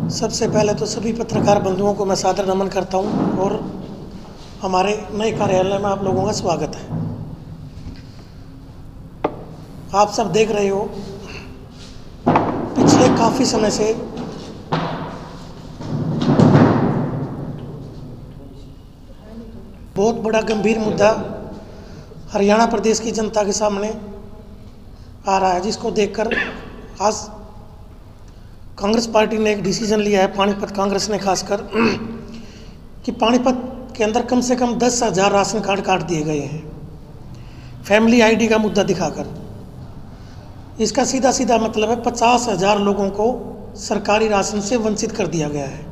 सबसे पहले तो सभी पत्रकार बंधुओं को मैं सादर नमन करता हूं और हमारे नए कार्यालय में आप लोगों का स्वागत है। आप सब देख रहे हो, पिछले काफ़ी समय से बहुत बड़ा गंभीर मुद्दा हरियाणा प्रदेश की जनता के सामने आ रहा है, जिसको देखकर आज कांग्रेस पार्टी ने एक डिसीजन लिया है, पानीपत कांग्रेस ने खासकर, कि पानीपत के अंदर कम से कम 10,000 राशन कार्ड काट दिए गए हैं फैमिली आईडी का मुद्दा दिखाकर। इसका सीधा सीधा मतलब है 50,000 लोगों को सरकारी राशन से वंचित कर दिया गया है,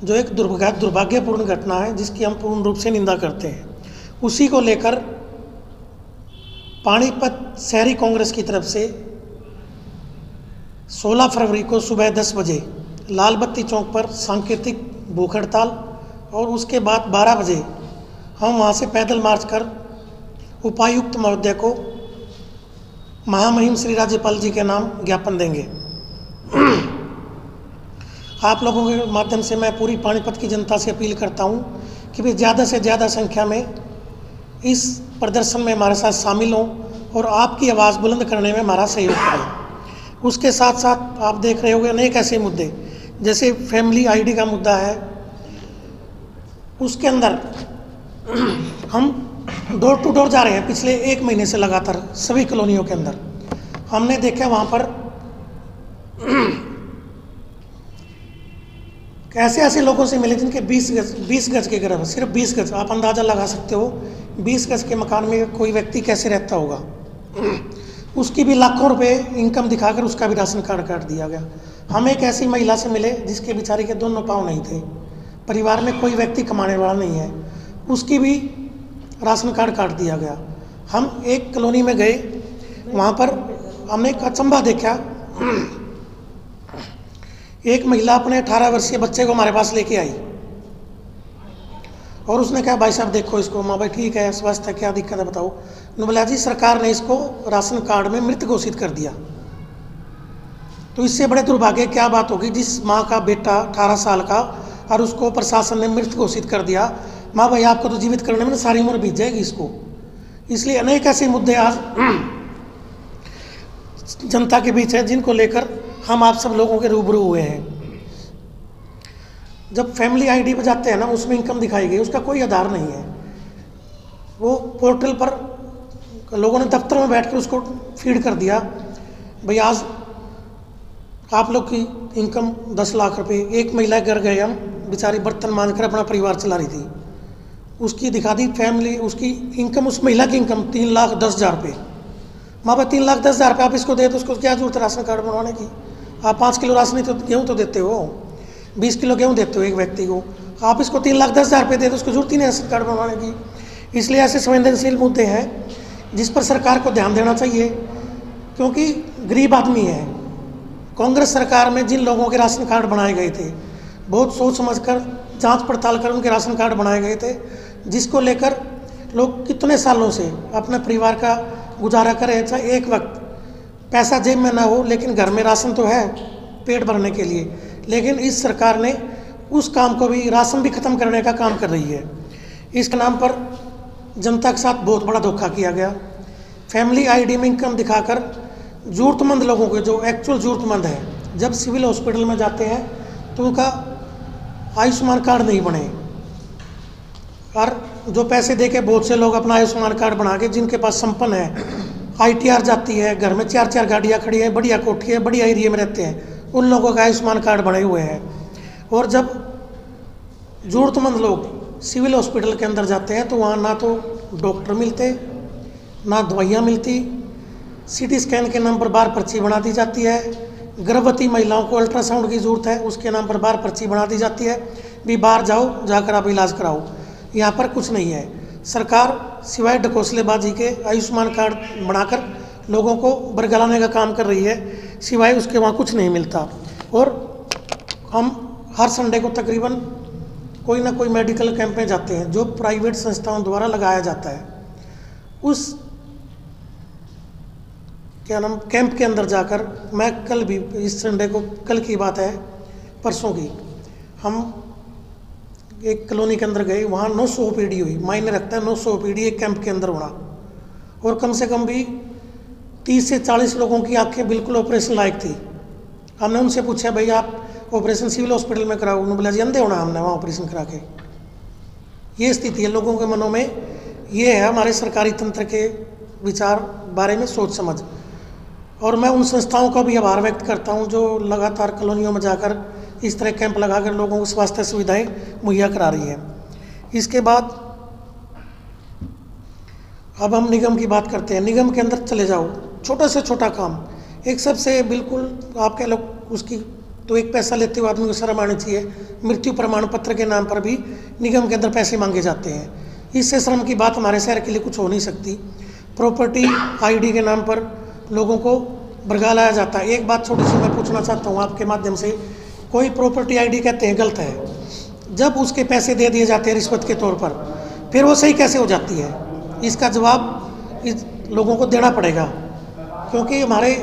जो एक दुर्भाग्यपूर्ण घटना है जिसकी हम पूर्ण रूप से निंदा करते हैं। उसी को लेकर पानीपत शहरी कांग्रेस की तरफ से 16 फरवरी को सुबह 10 बजे लाल बत्ती चौक पर सांकेतिक भूख हड़ताल और उसके बाद 12 बजे हम वहाँ से पैदल मार्च कर उपायुक्त महोदय को महामहिम श्री राज्यपाल जी के नाम ज्ञापन देंगे। आप लोगों के माध्यम से मैं पूरी पानीपत की जनता से अपील करता हूँ कि वे ज़्यादा से ज़्यादा संख्या में इस प्रदर्शन में हमारे साथ शामिल हों और आपकी आवाज़ बुलंद करने में हमारा सहयोग करें। उसके साथ साथ आप देख रहे होंगे अनेक ऐसे मुद्दे, जैसे फैमिली आईडी का मुद्दा है, उसके अंदर हम डोर टू डोर जा रहे हैं पिछले 1 महीने से लगातार सभी कॉलोनियों के अंदर। हमने देखा वहाँ पर ऐसे ऐसे लोगों से मिले जिनके 20 गज के घर, सिर्फ 20 गज, आप अंदाज़ा लगा सकते हो 20 गज के मकान में कोई व्यक्ति कैसे रहता होगा। उसकी भी लाखों रुपए इनकम दिखाकर उसका भी राशन कार्ड काट दिया गया। हम एक ऐसी महिला से मिले जिसके बेचारी के दोनों पाँव नहीं थे, परिवार में कोई व्यक्ति कमाने वाला नहीं है, उसकी भी राशन कार्ड काट दिया गया। हम एक कॉलोनी में गए, वहाँ पर हमने एक अचंभा देखा। एक महिला अपने 18 वर्षीय बच्चे को हमारे पास लेके आई और उसने कहा, भाई साहब देखो इसको। माँ भाई ठीक है, स्वस्थ है, क्या दिक्कत है बताओ। उन्होंने बोला, जी सरकार ने इसको राशन कार्ड में मृत घोषित कर दिया। तो इससे बड़े दुर्भाग्य क्या बात होगी, जिस माँ का बेटा 18 साल का और उसको प्रशासन ने मृत घोषित कर दिया। माँ भाई आपको तो जीवित करने में सारी उम्र बीत जाएगी इसको। इसलिए अनेक ऐसे मुद्दे आज जनता के बीच हैं जिनको लेकर हम आप सब लोगों के रूबरू हुए हैं। जब फैमिली आईडी पे जाते हैं ना, उसमें इनकम दिखाई गई, उसका कोई आधार नहीं है। वो पोर्टल पर लोगों ने दफ्तर में बैठकर उसको फीड कर दिया, भाई आज आप लोग की इनकम 10 लाख रुपए। एक महिला के घर गए हम, बेचारी बर्तन मांजकर अपना परिवार चला रही थी, उसकी दिखा दी फैमिली, उसकी इनकम, उस महिला की इनकम 3,10,000 रुपये। माँ बाप 3,10,000 रुपये आप इसको दे तो उसको क्या जरूरत है राशन कार्ड बनवाने की। आप 5 किलो राशन तो गेहूँ तो देते हो, 20 किलो गेहूँ देते हो एक व्यक्ति को, आप इसको 3,10,000 रुपये दे तो उसको जरूरत ही नहीं राशन कार्ड बनवाने की। इसलिए ऐसे संवेदनशील मुद्दे हैं जिस पर सरकार को ध्यान देना चाहिए, क्योंकि गरीब आदमी है। कांग्रेस सरकार में जिन लोगों के राशन कार्ड बनाए गए थे, बहुत सोच समझकर जांच पड़ताल कर उनके राशन कार्ड बनाए गए थे, जिसको लेकर लोग कितने सालों से अपने परिवार का गुजारा करें। चाहे एक वक्त पैसा जेब में ना हो, लेकिन घर में राशन तो है पेट भरने के लिए। लेकिन इस सरकार ने उस काम को भी, राशन भी ख़त्म करने का काम कर रही है। इसके नाम पर जनता के साथ बहुत बड़ा धोखा किया गया। फैमिली आईडी में इनकम दिखाकर ज़रूरतमंद लोगों के, जो एक्चुअल ज़रूरतमंद है, जब सिविल हॉस्पिटल में जाते हैं तो उनका आयुष्मान कार्ड नहीं बने, और जो पैसे दे के बहुत से लोग अपना आयुष्मान कार्ड बना के, जिनके पास संपन्न है, ITR जाती है, घर में 4-4 गाड़ियाँ खड़ी हैं, बढ़िया कोठी है, बढ़िया एरिया में रहते हैं, उन लोगों का आयुष्मान कार्ड बने हुए हैं। और जब ज़रूरतमंद लोग सिविल हॉस्पिटल के अंदर जाते हैं तो वहाँ ना तो डॉक्टर मिलते, ना दवाइयाँ मिलती, CT स्कैन के नाम पर बाहर पर्ची बना दी जाती है। गर्भवती महिलाओं को अल्ट्रासाउंड की ज़रूरत है, उसके नाम पर बाहर पर्ची बना दी जाती है, भी बाहर जाओ, जाकर आप इलाज कराओ। यहाँ पर कुछ नहीं है। सरकार सिवाय ढकोसलेबाजी के आयुष्मान कार्ड बनाकर लोगों को बरगलाने का काम कर रही है, सिवाय उसके वहाँ कुछ नहीं मिलता। और हम हर संडे को तकरीबन कोई ना कोई मेडिकल कैंप में जाते हैं, जो प्राइवेट संस्थाओं द्वारा लगाया जाता है। उस कैंप के अंदर जाकर मैं कल भी, इस संडे को, कल की बात है, परसों की, हम एक कॉलोनी के अंदर गए, वहाँ 900 ओपीडी हुई। मायने रखता है 900 ओपीडी एक कैंप के अंदर होना, और कम से कम भी 30 से 40 लोगों की आंखें बिल्कुल ऑपरेशन लायक थी। हमने उनसे पूछा भाई आप ऑपरेशन सिविल हॉस्पिटल में कराओ, उन्होंने बोला जी अंधे होना हमने वहाँ ऑपरेशन करा के। ये स्थिति है लोगों के मनों में, ये है हमारे सरकारी तंत्र के विचार बारे में सोच समझ। और मैं उन संस्थाओं का भी आभार व्यक्त करता हूँ जो लगातार कॉलोनियों में जाकर इस तरह कैंप लगाकर लोगों को स्वास्थ्य सुविधाएं मुहैया करा रही है। इसके बाद अब हम निगम की बात करते हैं। निगम के अंदर चले जाओ, छोटा से छोटा काम, एक सबसे बिल्कुल आप कह लो उसकी तो एक पैसा लेते हुए आदमी को शर्म आनी चाहिए, मृत्यु प्रमाण पत्र के नाम पर भी निगम के अंदर पैसे मांगे जाते हैं। इससे शर्म की बात हमारे शहर के लिए कुछ हो नहीं सकती। प्रॉपर्टी आईडी के नाम पर लोगों को भड़का लाया जाता है। एक बात छोटी सी मैं पूछना चाहता हूँ आपके माध्यम से, कोई प्रॉपर्टी आईडी कहते हैं गलत है, जब उसके पैसे दे दिए जाते हैं रिश्वत के तौर पर, फिर वो सही कैसे हो जाती है? इसका जवाब इस लोगों को देना पड़ेगा, क्योंकि हमारे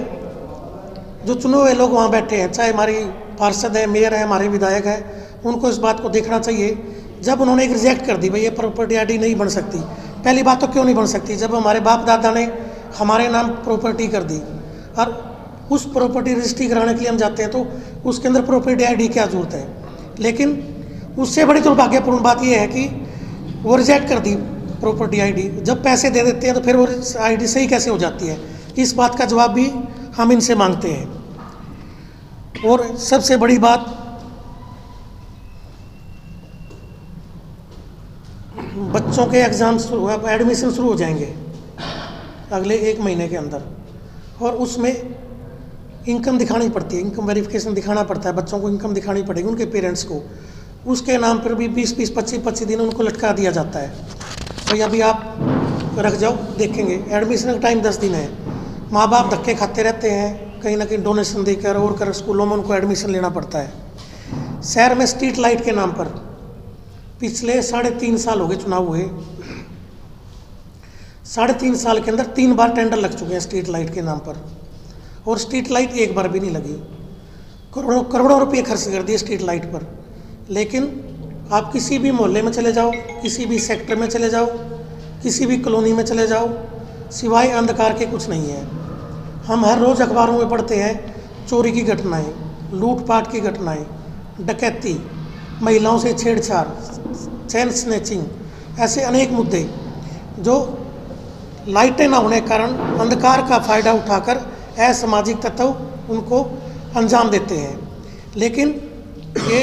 जो चुने हुए लोग वहाँ बैठे हैं, चाहे हमारी पार्षद है, मेयर है, हमारे विधायक है, उनको इस बात को देखना चाहिए। जब उन्होंने एक रिजेक्ट कर दी भाई ये प्रॉपर्टी आईडी नहीं बन सकती, पहली बात तो क्यों नहीं बन सकती? जब हमारे बाप दादा ने हमारे नाम प्रॉपर्टी कर दी और उस प्रॉपर्टी रजिस्ट्री कराने के लिए हम जाते हैं तो उसके अंदर प्रॉपर्टी आईडी क्या जरूरत है? लेकिन उससे बड़ी दुर्भाग्यपूर्ण बात यह है कि वो रिजेक्ट कर दी प्रॉपर्टी आईडी, जब पैसे दे देते हैं तो फिर वो आईडी सही कैसे हो जाती है? इस बात का जवाब भी हम इनसे मांगते हैं। और सबसे बड़ी बात, बच्चों के एग्ज़ाम एडमिशन शुरू हो जाएंगे अगले 1 महीने के अंदर, और उसमें इनकम दिखानी पड़ती है, इनकम वेरिफिकेशन दिखाना पड़ता है, बच्चों को इनकम दिखानी पड़ेगी उनके पेरेंट्स को। उसके नाम पर भी 20-20, 25-25 दिन उनको लटका दिया जाता है, भाई अभी आप रख जाओ देखेंगे। एडमिशन का टाइम 10 दिन है, माँ बाप धक्के खाते रहते हैं, कहीं ना कहीं डोनेशन देकर और कर स्कूलों में उनको एडमिशन लेना पड़ता है। शहर में स्ट्रीट लाइट के नाम पर पिछले 3.5 साल हो गए चुनाव हुए, 3.5 साल के अंदर 3 बार टेंडर लग चुके हैं स्ट्रीट लाइट के नाम पर, और स्ट्रीट लाइट एक बार भी नहीं लगी। करोड़ों करोड़ों रुपये खर्च कर दिए स्ट्रीट लाइट पर, लेकिन आप किसी भी मोहल्ले में चले जाओ, किसी भी सेक्टर में चले जाओ, किसी भी कॉलोनी में चले जाओ, सिवाय अंधकार के कुछ नहीं है। हम हर रोज़ अखबारों में पढ़ते हैं चोरी की घटनाएं, लूटपाट की घटनाएं, डकैती, महिलाओं से छेड़छाड़, चेन स्नैचिंग, ऐसे अनेक मुद्दे जो लाइटें ना होने के कारण अंधकार का फ़ायदा उठाकर असामाजिक तत्व उनको अंजाम देते हैं। लेकिन ये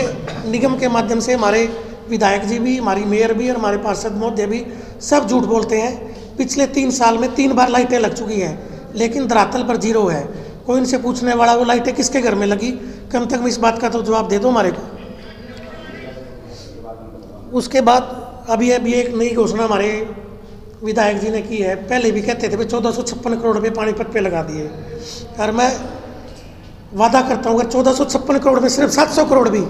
निगम के माध्यम से हमारे विधायक जी भी, हमारी मेयर भी और हमारे पार्षद महोदय भी सब झूठ बोलते हैं। पिछले 3 साल में 3 बार लाइटें लग चुकी हैं, लेकिन धरातल पर 0 है। कोई इनसे पूछने वाला वो लाइटें किसके घर में लगी, कम तक में इस बात का तो जवाब दे दो हमारे को। उसके बाद अभी एक नई घोषणा हमारे विधायक जी ने की है। पहले भी कहते थे भाई 1456 करोड़ रुपये पानीपत पे लगा दिए, और मैं वादा करता हूँ अगर 1456 करोड़ में सिर्फ 700 करोड़ भी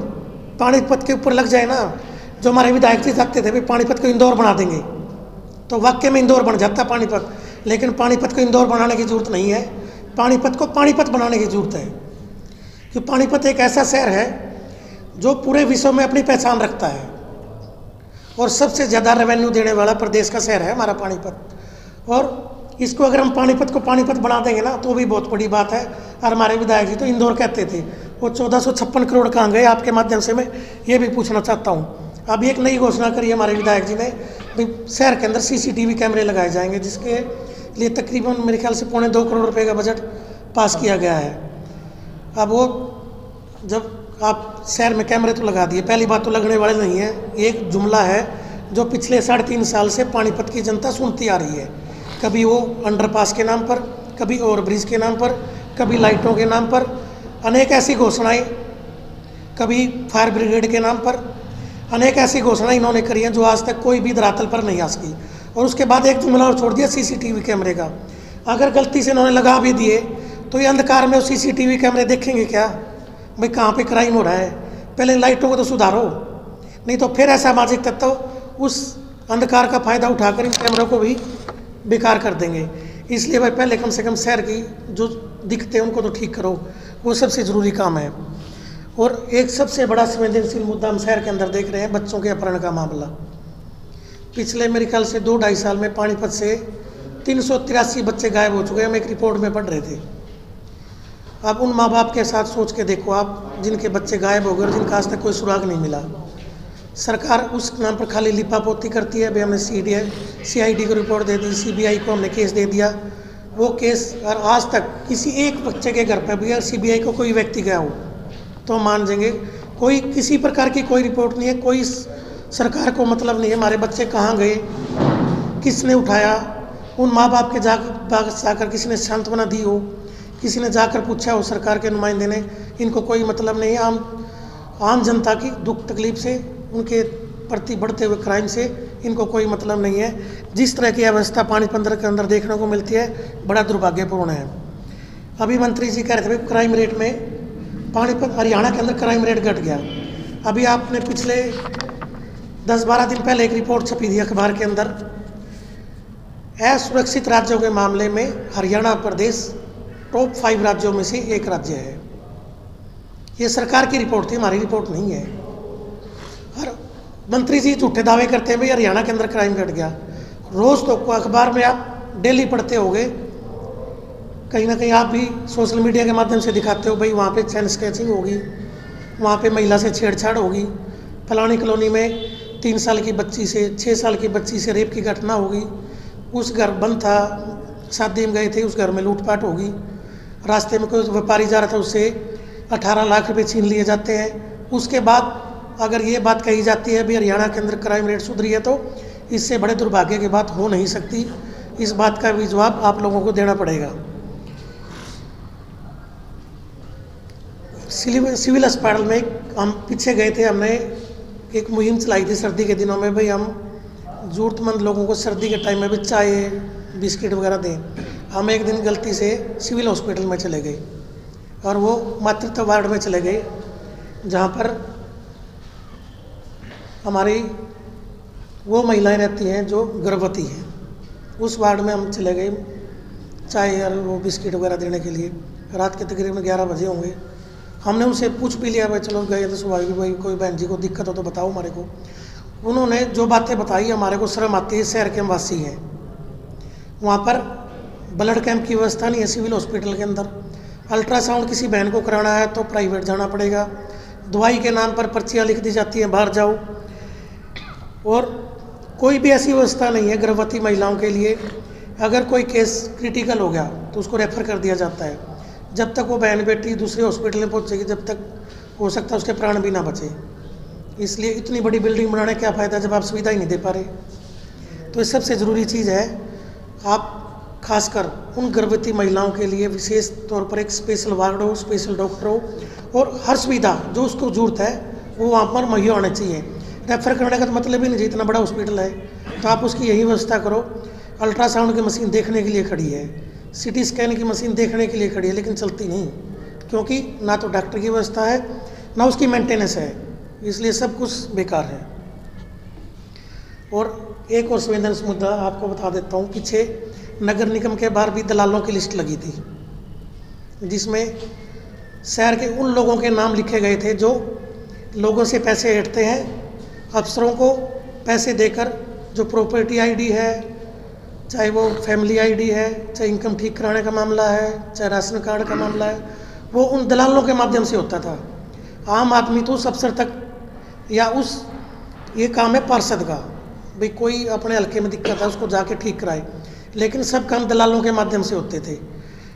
पानीपत के ऊपर लग जाए ना, जो हमारे विधायक जी चाहते थे भाई पानीपत को इंदौर बना देंगे, तो वाकई में इंदौर बन जाता पानीपत। लेकिन पानीपत को इंदौर बनाने की ज़रूरत नहीं है, पानीपत को पानीपत बनाने की ज़रूरत है, कि पानीपत एक ऐसा शहर है जो पूरे विश्व में अपनी पहचान रखता है, और सबसे ज़्यादा रेवेन्यू देने वाला प्रदेश का शहर है हमारा पानीपत। और इसको अगर हम पानीपत को पानीपत बना देंगे ना तो भी बहुत बड़ी बात है। और हमारे विधायक जी तो इंदौर कहते थे, वो 1456 करोड़ कहाँ गए? आपके माध्यम से मैं ये भी पूछना चाहता हूँ। अब एक नई घोषणा करी हमारे विधायक जी ने, शहर के अंदर CCTV कैमरे लगाए जाएंगे, जिसके लिए तकरीबन मेरे ख्याल से 2.25 करोड़ रुपये का बजट पास किया गया है। अब वो जब आप शहर में कैमरे तो लगा दिए, पहली बात तो लगने वाले नहीं है। एक जुमला है जो पिछले 3.5 साल से पानीपत की जनता सुनती आ रही है, कभी वो अंडरपास के नाम पर, कभी ओवरब्रिज के नाम पर, कभी लाइटों के नाम पर, अनेक ऐसी घोषणाएं, कभी फायर ब्रिगेड के नाम पर, अनेक ऐसी घोषणाएं इन्होंने करी हैं जो आज तक कोई भी धरातल पर नहीं आ सकी। और उसके बाद एक जुमला और छोड़ दिया CCTV कैमरे का। अगर गलती से इन्होंने लगा भी दिए तो ये अंधकार में CCTV कैमरे देखेंगे क्या? भाई कहाँ पे क्राइम हो रहा है? पहले लाइटों को तो सुधारो, नहीं तो फिर असामाजिक तत्व उस अंधकार का फ़ायदा उठाकर इन कैमरों को भी बेकार कर देंगे। इसलिए भाई पहले कम से कम शहर की जो दिखते हैं उनको तो ठीक करो, वो सबसे ज़रूरी काम है। और एक सबसे बड़ा संवेदनशील मुद्दा हम शहर के अंदर देख रहे हैं, बच्चों के अपहरण का मामला। पिछले मेरे ख्याल से 2-2.5 साल में पानीपत से 383 बच्चे गायब हो चुके हैं, हम एक रिपोर्ट में पढ़ रहे थे। अब उन माँ बाप के साथ सोच के देखो आप, जिनके बच्चे गायब हो गए और जिनका आज तक कोई सुराग नहीं मिला। सरकार उस नाम पर खाली लिपापोती करती है, भाई हमने CID को रिपोर्ट दे दी, CBI को हमने केस दे दिया। वो केस और आज तक किसी एक बच्चे के घर पर भी अगर CBI को कोई व्यक्ति गया हो तो मान जाएंगे, कोई किसी प्रकार की कोई रिपोर्ट नहीं है, कोई सरकार को मतलब नहीं है हमारे बच्चे कहाँ गए, किसने उठाया। उन माँ बाप के जाकर किसी ने सांत्वना दी हो, किसी ने जाकर पूछा हो सरकार के नुमाइंदे ने, इनको कोई मतलब नहीं है। आम जनता की दुख तकलीफ से, उनके प्रति बढ़ते हुए क्राइम से इनको कोई मतलब नहीं है। जिस तरह की अवस्था पानीपत के अंदर देखने को मिलती है, बड़ा दुर्भाग्यपूर्ण है। अभी मंत्री जी कह रहे थे क्राइम रेट में पानीपत हरियाणा के अंदर क्राइम रेट घट गया। अभी आपने पिछले 10-12 दिन पहले एक रिपोर्ट छपी थी अखबार के अंदर, असुरक्षित राज्यों के मामले में हरियाणा प्रदेश टॉप 5 राज्यों में से एक राज्य है। ये सरकार की रिपोर्ट थी, हमारी रिपोर्ट नहीं है। और मंत्री जी झूठे दावे करते हैं भाई हरियाणा के अंदर क्राइम घट गया। रोज़ तो अखबार में आप डेली पढ़ते होगे, कहीं ना कहीं आप भी सोशल मीडिया के माध्यम से दिखाते हो भाई वहाँ पे चैन स्केचिंग होगी, वहाँ पे महिला से छेड़छाड़ होगी, फलानी कॉलोनी में 3 साल की बच्ची से 6 साल की बच्ची से रेप की घटना होगी, उस घर बंद था, शादी में गए थे, उस घर में लूटपाट होगी, रास्ते में कोई व्यापारी जा रहा था उससे 18 लाख रुपए छीन लिए जाते हैं। उसके बाद अगर ये बात कही जाती है भी हरियाणा के अंदर क्राइम रेट सुधरी है, तो इससे बड़े दुर्भाग्य की बात हो नहीं सकती। इस बात का भी जवाब आप लोगों को देना पड़ेगा। सिविल अस्पताल में हम पीछे गए थे, हमने एक मुहिम चलाई थी सर्दी के दिनों में, भाई हम ज़रूरतमंद लोगों को सर्दी के टाइम में भी चाय बिस्किट वगैरह दें। हम एक दिन गलती से सिविल हॉस्पिटल में चले गए और वो मातृत्व वार्ड में चले गए, जहाँ पर हमारी वो महिलाएं रहती हैं जो गर्भवती हैं। उस वार्ड में हम चले गए चाय और वो बिस्किट वगैरह देने के लिए। रात के तकरीबन 11 बजे होंगे। हमने उनसे पूछ भी लिया, भाई चलो गए तो स्वाभाविक भाई कोई बहन जी को दिक्कत हो तो बताओ हमारे को। उन्होंने जो बातें बताई हमारे को शर्म आती है, शहर के वासी हैं, वहाँ पर ब्लड कैंप की व्यवस्था नहीं है सिविल हॉस्पिटल के अंदर। अल्ट्रासाउंड किसी बहन को कराना है तो प्राइवेट जाना पड़ेगा, दवाई के नाम पर पर्चियाँ लिख दी जाती हैं बाहर जाओ, और कोई भी ऐसी व्यवस्था नहीं है गर्भवती महिलाओं के लिए। अगर कोई केस क्रिटिकल हो गया तो उसको रेफर कर दिया जाता है, जब तक वो बहन बेटी दूसरे हॉस्पिटल में पहुंचेगी जब तक हो सकता है उसके प्राण भी ना बचे। इसलिए इतनी बड़ी बिल्डिंग बनाने क्या फ़ायदा जब आप सुविधा ही नहीं दे पा रहे। तो इस सबसे ज़रूरी चीज़ है, आप खासकर उन गर्भवती महिलाओं के लिए विशेष तौर पर एक स्पेशल वार्ड हो, स्पेशल डॉक्टर हो, और हर सुविधा जो उसको जरूरत है वो वहाँ पर मुहैया होना चाहिए। रेफर करने का तो मतलब ही नहीं, इतना बड़ा हॉस्पिटल है तो आप उसकी यही व्यवस्था करो। अल्ट्रासाउंड की मशीन देखने के लिए खड़ी है, CT स्कैन की मशीन देखने के लिए खड़ी है, लेकिन चलती नहीं, क्योंकि ना तो डॉक्टर की व्यवस्था है ना उसकी मेंटेनेंस है, इसलिए सब कुछ बेकार है। और एक और संवेदनशील मुद्दा आपको बता देता हूँ, पीछे नगर निगम के बाहर भी दलालों की लिस्ट लगी थी, जिसमें शहर के उन लोगों के नाम लिखे गए थे जो लोगों से पैसे ऐंठते हैं, अफसरों को पैसे देकर, जो प्रॉपर्टी ID है, चाहे वो फैमिली ID है, चाहे इनकम ठीक कराने का मामला है, चाहे राशन कार्ड का मामला है, वो उन दलालों के माध्यम से होता था। आम आदमी तो उस अफसर तक, या उस ये काम है पार्षद का, भाई कोई अपने हल्के में दिक्कत है उसको जाके ठीक कराए, लेकिन सब काम दलालों के माध्यम से होते थे।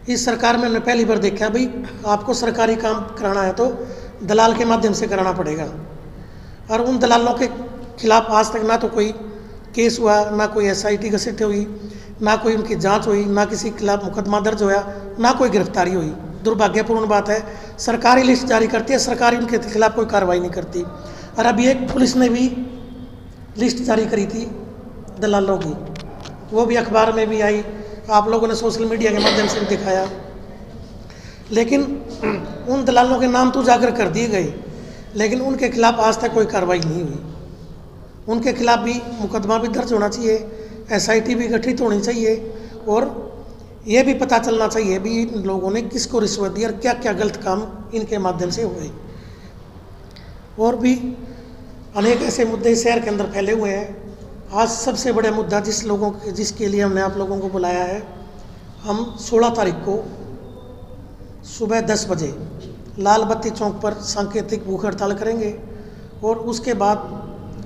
इस सरकार में हमने पहली बार देखा भाई आपको सरकारी काम कराना है तो दलाल के माध्यम से कराना पड़ेगा, और उन दलालों के खिलाफ आज तक ना तो कोई केस हुआ, ना कोई SIT घसीट हुई, ना कोई उनकी जांच हुई, ना किसी के खिलाफ मुकदमा दर्ज होया, ना कोई गिरफ्तारी हुई। दुर्भाग्यपूर्ण बात है, सरकारी लिस्ट जारी करती है, सरकारी उनके खिलाफ कोई कार्रवाई नहीं करती। और अभी एक पुलिस ने भी लिस्ट जारी करी थी दलालों की, वो भी अखबार में भी आई, आप लोगों ने सोशल मीडिया के माध्यम से भी दिखाया, लेकिन उन दलालों के नाम तो उजागर कर दिए गए, लेकिन उनके खिलाफ आज तक कोई कार्रवाई नहीं हुई। उनके खिलाफ भी मुकदमा भी दर्ज होना चाहिए, SIT भी गठित होनी चाहिए, और ये भी पता चलना चाहिए भी इन लोगों ने किसको रिश्वत दी और क्या क्या गलत काम इनके माध्यम से हुए। और भी अनेक ऐसे मुद्दे शहर के अंदर फैले हुए हैं। आज सबसे बड़ा मुद्दा जिसके लिए हमने आप लोगों को बुलाया है, हम 16 तारीख को सुबह 10 बजे लाल बत्ती चौक पर सांकेतिक भूख हड़ताल करेंगे और उसके बाद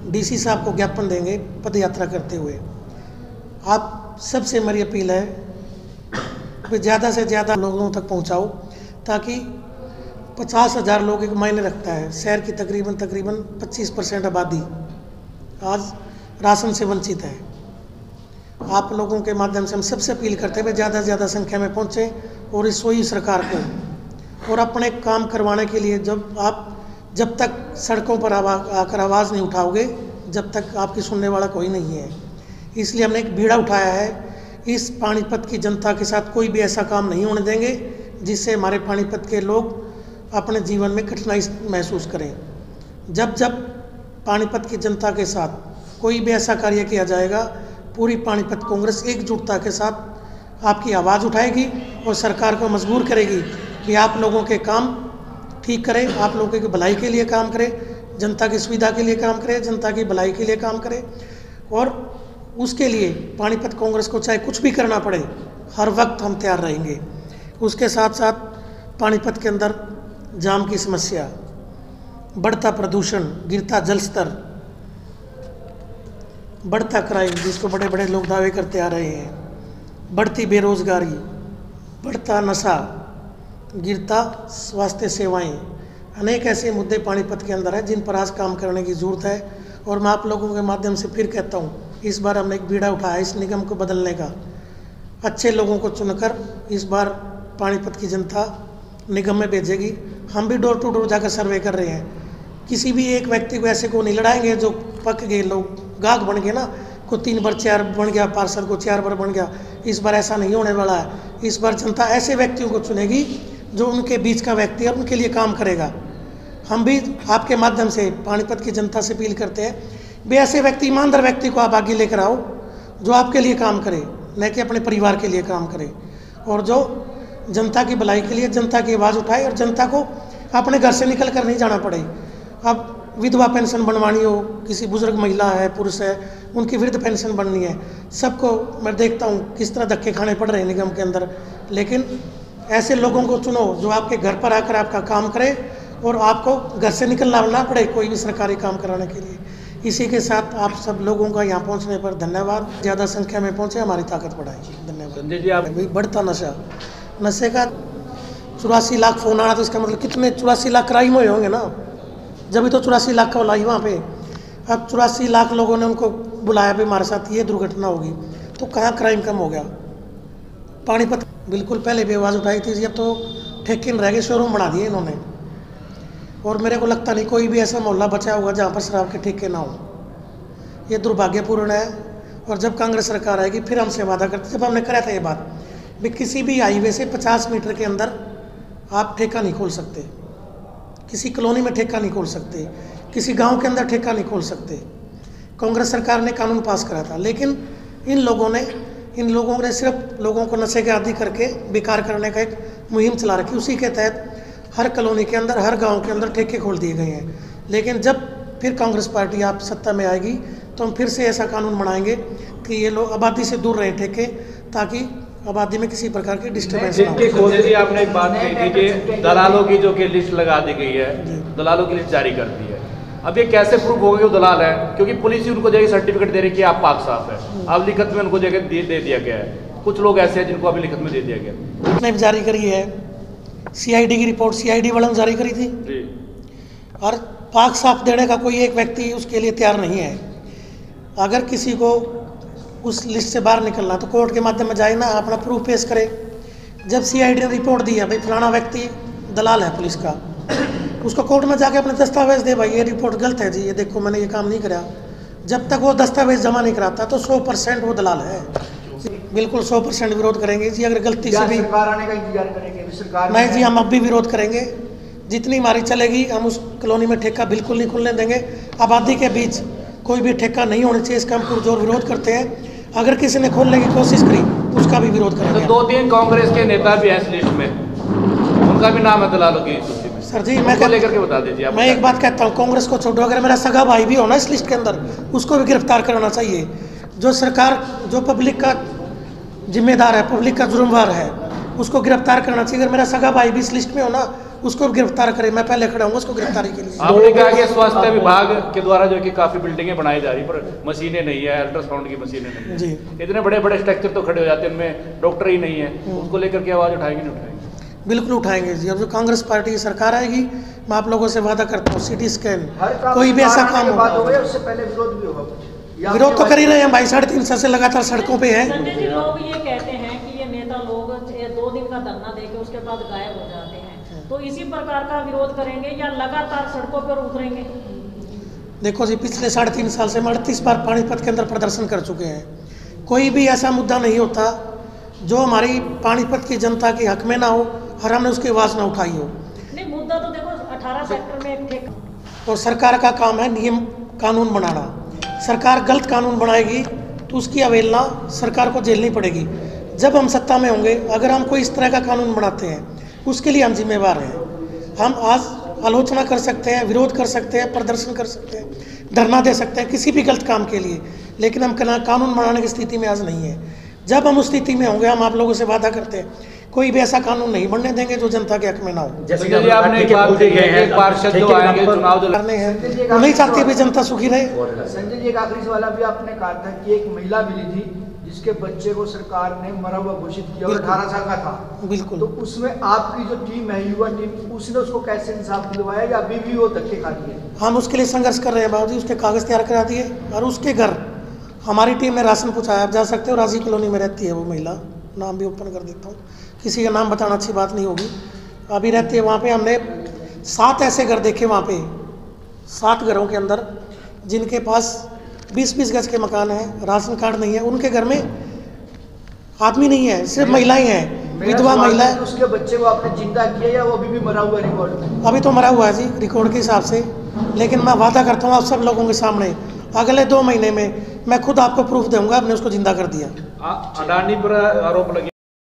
डीसी साहब को ज्ञापन देंगे पद यात्रा करते हुए। आप सबसे मेरी अपील है कि ज़्यादा से ज़्यादा लोगों तक पहुंचाओ, ताकि 50,000 लोग एक मायने रखता है। शहर की तकरीबन 25% आबादी आज राशन से वंचित है। आप लोगों के माध्यम से हम सबसे अपील करते हैं ज़्यादा से ज़्यादा संख्या में पहुँचें और इस सोई सरकार को और अपने काम करवाने के लिए जब तक सड़कों पर आकर आवाज़ नहीं उठाओगे, जब तक आपकी सुनने वाला कोई नहीं है। इसलिए हमने एक बीड़ा उठाया है, इस पानीपत की जनता के साथ कोई भी ऐसा काम नहीं होने देंगे जिससे हमारे पानीपत के लोग अपने जीवन में कठिनाई महसूस करें। जब पानीपत की जनता के साथ कोई भी ऐसा कार्य किया जाएगा, पूरी पानीपत कांग्रेस एकजुटता के साथ आपकी आवाज़ उठाएगी और सरकार को मजबूर करेगी कि आप लोगों के काम ठीक करें, आप लोगों की भलाई के लिए काम करें, जनता की सुविधा के लिए काम करें, जनता की भलाई के लिए काम करें। और उसके लिए पानीपत कांग्रेस को चाहे कुछ भी करना पड़े, हर वक्त हम तैयार रहेंगे। उसके साथ साथ पानीपत के अंदर जाम की समस्या, बढ़ता प्रदूषण, गिरता जल स्तर, बढ़ता क्राइम जिसको बड़े बड़े लोग दावे करते आ रहे हैं, बढ़ती बेरोजगारी, बढ़ता नशा, गिरता स्वास्थ्य सेवाएं, अनेक ऐसे मुद्दे पानीपत के अंदर हैं जिन पर आज काम करने की ज़रूरत है। और मैं आप लोगों के माध्यम से फिर कहता हूँ, इस बार हमने एक बीड़ा उठाया इस निगम को बदलने का। अच्छे लोगों को चुनकर इस बार पानीपत की जनता निगम में भेजेगी। हम भी डोर टू डोर जाकर सर्वे कर रहे हैं। किसी भी एक व्यक्ति को ऐसे को नहीं लड़ाएंगे जो पक गए लोग, गाहक बन गए ना, को 3 बार 4 बन गया, पार्षद को 4 बार बन गया। इस बार ऐसा नहीं होने वाला है। इस बार जनता ऐसे व्यक्तियों को चुनेगी जो उनके बीच का व्यक्ति है, उनके लिए काम करेगा। हम भी आपके माध्यम से पानीपत की जनता से अपील करते हैं भी ऐसे व्यक्ति, ईमानदार व्यक्ति को आप आगे लेकर आओ जो आपके लिए काम करे, न कि अपने परिवार के लिए काम करे, और जो जनता की भलाई के लिए जनता की आवाज़ उठाए और जनता को अपने घर से निकल कर नहीं जाना पड़े। अब विधवा पेंशन बनवानी हो, किसी बुजुर्ग महिला है, पुरुष है, उनकी वृद्ध पेंशन बननी है, सबको मैं देखता हूँ किस तरह धक्के खाने पड़ रहे हैं निगम के अंदर। लेकिन ऐसे लोगों को चुनो जो आपके घर पर आकर आपका काम करे और आपको घर से निकलना ना पड़े कोई भी सरकारी काम कराने के लिए। इसी के साथ आप सब लोगों का यहाँ पहुँचने पर धन्यवाद। ज़्यादा संख्या में पहुँचे, हमारी ताकत बढ़ाएगी। धन्यवाद। संजय जी, आप बढ़ता नशे का 84 लाख फ़ोन आना, तो इसका मतलब कितने 84 लाख क्राइम हुए होंगे ना, जब तो 84 लाख का लाई वहाँ पे। अब 84 लाख लोगों ने उनको बुलाया भी हमारे साथ ये दुर्घटना होगी, तो कहाँ क्राइम कम हो गया। पानीपत बिल्कुल पहले भी आवाज़ उठाई थी, अब तो ठेके रह गए, शोरूम बना दिए इन्होंने। और मेरे को लगता नहीं कोई भी ऐसा मोहल्ला बचा होगा जहाँ पर शराब के ठेके ना हो। ये दुर्भाग्यपूर्ण है। और जब कांग्रेस सरकार आएगी फिर हमसे वादा करते, जब हमने करा था ये बात भी किसी भी हाईवे से 50 मीटर के अंदर आप ठेका नहीं खोल सकते, किसी कॉलोनी में ठेका नहीं खोल सकते, किसी गांव के अंदर ठेका नहीं खोल सकते। कांग्रेस सरकार ने कानून पास करा था, लेकिन इन लोगों ने सिर्फ लोगों को नशे के आदी करके बेकार करने का एक मुहिम चला रखी। उसी के तहत हर कॉलोनी के अंदर, हर गांव के अंदर ठेके खोल दिए गए हैं। लेकिन जब फिर कांग्रेस पार्टी आप सत्ता में आएगी तो हम फिर से ऐसा कानून बनाएंगे कि ये लोग आबादी से दूर रहें ठेके, ताकि आबादी में किसी प्रकार की डिस्टर्बेंस ना हो। जी, आपने एक बात कही थी कि दलालों की जो कि लिस्ट लगा दी गई है, दलालों की लिस्ट जारी कर दी है। अब ये कैसे प्रूफ होगा कि वो दलाल है? क्योंकि पुलिस ही उनको जगह सर्टिफिकेट दे रही है कि आप पाक साफ है। अब लिखत में उनको जगह दे दिया गया है। कुछ लोग ऐसे हैं जिनको अभी लिखत में दे दिया गया। उसने भी जारी करी है, सीआईडी की रिपोर्ट सीआईडी वालों ने जारी करी थी जी। और पाक साफ देने का कोई एक व्यक्ति उसके लिए तैयार नहीं है। अगर किसी को उस लिस्ट से बाहर निकलना तो कोर्ट के माध्यम में जाए ना, अपना प्रूफ पेश करे। जब सीआईडी ने रिपोर्ट दी है भाई फलाना व्यक्ति दलाल है पुलिस का, उसको कोर्ट में जाके अपने दस्तावेज दे, भाई ये रिपोर्ट गलत है जी, ये देखो मैंने ये काम नहीं करा। जब तक वो दस्तावेज जमा नहीं कराता तो 100% वो दलाल है। बिल्कुल 100% विरोध करेंगे जी। अगर गलती से भी सरकार आने का इंतजार करेंगे, सरकार नहीं जी, हम अब भी विरोध करेंगे। जितनी हमारी चलेगी हम उस कॉलोनी में ठेका बिल्कुल नहीं खुलने देंगे। आबादी के बीच कोई भी ठेका नहीं होना चाहिए, इसका हम पुरजोर विरोध करते हैं। अगर किसी ने खोलने की कोशिश करी उसका भी विरोध करेंगे। तो 2-3 कांग्रेस के नेता भी हैं इस लिस्ट में, उनका भी नाम है दलालों की सूची में। सर जी उनको लेकर के बता दीजिए। मैं एक बात कहता हूँ, कांग्रेस को छोड़ो, अगर मेरा सगा भाई भी हो ना इस लिस्ट के अंदर, उसको भी गिरफ्तार करना चाहिए। जो सरकार, जो पब्लिक का जिम्मेदार है, पब्लिक का जुर्मवार है, उसको गिरफ्तार करना चाहिए। अगर मेरा सगा भाई भी इस लिस्ट में हो ना, उसको गिरफ्तार करे। मैं पहले खड़ा हूँ उसको गिरफ्तारी के लिए। आपने कहा कि स्वास्थ्य विभाग के द्वारा जो कि काफी बिल्डिंगें बनाई जा रही, पर मशीनें नहीं है, अल्ट्रासाउंड की मशीनें नहीं है जी। इतने बड़े बड़े स्ट्रक्चर तो खड़े हो जाते हैं, उनमें डॉक्टर ही नहीं है। उसको लेकर के आवाज उठाएंगे नहीं उठाएंगे? बिल्कुल उठाएंगे जी। अब जो कांग्रेस पार्टी की सरकार आएगी, मैं आप लोगों से वादा करता हूँ, सिटी स्कैन कोई भी ऐसा काम हो, उससे पहले विरोध भी होगा कुछ? विरोध तो कर ही रहे हैं भाई, 3.5 साल से लगातार सड़कों पे हैं। संजय जी, लोग ये कहते हैं कि ये नेता लोग 2 दिन का धरना देके उसके बाद गायब हो जाते हैं, तो इसी प्रकार का विरोध करेंगे या लगातार सड़कों पर उतरेंगे? देखो जी, पिछले 3.5 साल से हम 38 बार पानीपत के अंदर प्रदर्शन कर चुके हैं। कोई भी ऐसा मुद्दा नहीं होता जो हमारी पानीपत की जनता के हक में ना हो और हमने उसकी आवाज़ ना उठाई हो। नहीं, मुद्दा तो देखो 18 सेक्टर में एक ठेका, और सरकार का काम है नियम कानून बनाना। सरकार गलत कानून बनाएगी तो उसकी अवहेलना सरकार को झेलनी पड़ेगी। जब हम सत्ता में होंगे, अगर हम कोई इस तरह का कानून बनाते हैं, उसके लिए हम जिम्मेवार हैं। हम आज आलोचना कर सकते हैं, विरोध कर सकते हैं, प्रदर्शन कर सकते हैं, धरना दे सकते हैं किसी भी गलत काम के लिए, लेकिन हम कानून बनाने की स्थिति में आज नहीं है। जब हम उस स्थिति में होंगे, हम आप लोगों से वादा करते हैं, कोई भी ऐसा कानून नहीं बनने देंगे जो जनता के हक में ना हो। जैसे कि आपने एक बात कही है, एक पार्षद जो आएंगे चुनाव जो करने हैं, वो नहीं चाहती भी जनता सुखी रहे। संजय जी, एक आखिरी सवाल, अभी आपने कहा था कि एक महिला मिली थी जिसके बच्चे को सरकार ने मरा हुआ घोषित किया और 18 साल का था। बिल्कुल। तो उसमें आपकी जो टीम है, युवा टीम, उसने उसको कैसे इंसाफ दिलवाया या अभी भी वो धक्के खा रही है? हम उसके लिए संघर्ष कर रहे हैं बाबूजी, उसके कागज़ तैयार करा दिए और उसके घर हमारी टीम ने राशन पहुँचाया। आप जा सकते हो, राजी कॉलोनी में रहती है वो महिला, नाम भी ओपन कर देता हूँ, किसी का नाम बताना अच्छी बात नहीं होगी, अभी रहती है वहाँ पे। हमने 7 ऐसे घर देखे वहाँ पे, 7 घरों के अंदर जिनके पास 20-20 गज के मकान हैं, राशन कार्ड नहीं है, उनके घर में आदमी नहीं है, सिर्फ महिलाएं हैं, विधवा महिला है। उसके बच्चे को आपने जिंदा किया या वो अभी भी मरा हुआ है रिकॉर्ड में? अभी तो मरा हुआ है जी रिकॉर्ड के हिसाब से, लेकिन मैं वादा करता हूँ आप सब लोगों के सामने, अगले 2 महीने में मैं खुद आपको प्रूफ दूंगा, हमने उसको जिंदा कर दिया। अडानी पर आरोप लगे।